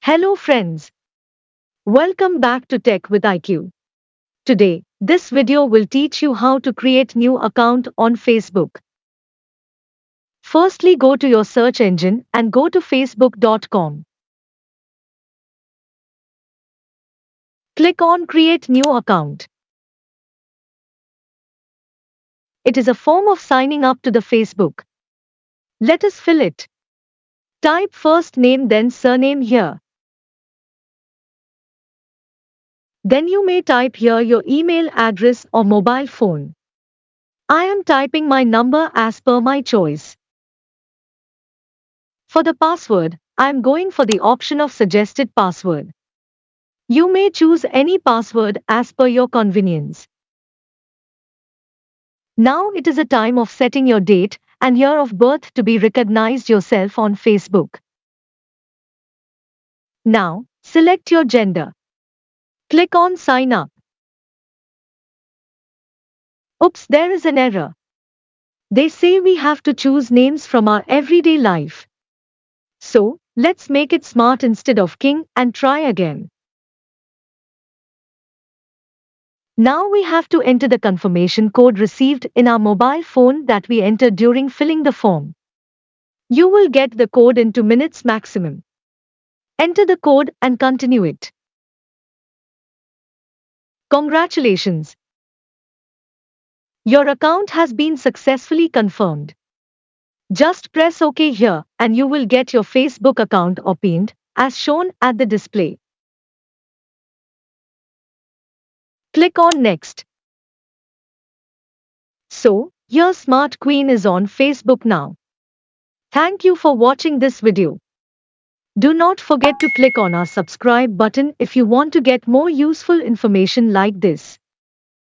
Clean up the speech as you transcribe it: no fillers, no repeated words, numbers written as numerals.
Hello friends, welcome back to Tech with IQ. Today, this video will teach you how to create new account on Facebook. Firstly, go to your search engine and go to facebook.com. Click on create new account. It is a form of signing up to the Facebook. Let us fill it. Type first name then surname here. Then you may type here your email address or mobile phone. I am typing my number as per my choice. For the password, I am going for the option of suggested password. You may choose any password as per your convenience. Now it is a time of setting your date and year of birth to be recognized yourself on Facebook. Now, select your gender. Click on sign up. Oops, there is an error. They say we have to choose names from our everyday life. So, let's make it smart instead of king and try again. Now we have to enter the confirmation code received in our mobile phone that we entered during filling the form. You will get the code in 2 minutes maximum. Enter the code and continue it. Congratulations! Your account has been successfully confirmed. Just press OK here and you will get your Facebook account opened as shown at the display. Click on Next. So, your smart queen is on Facebook now. Thank you for watching this video. Do not forget to click on our subscribe button if you want to get more useful information like this.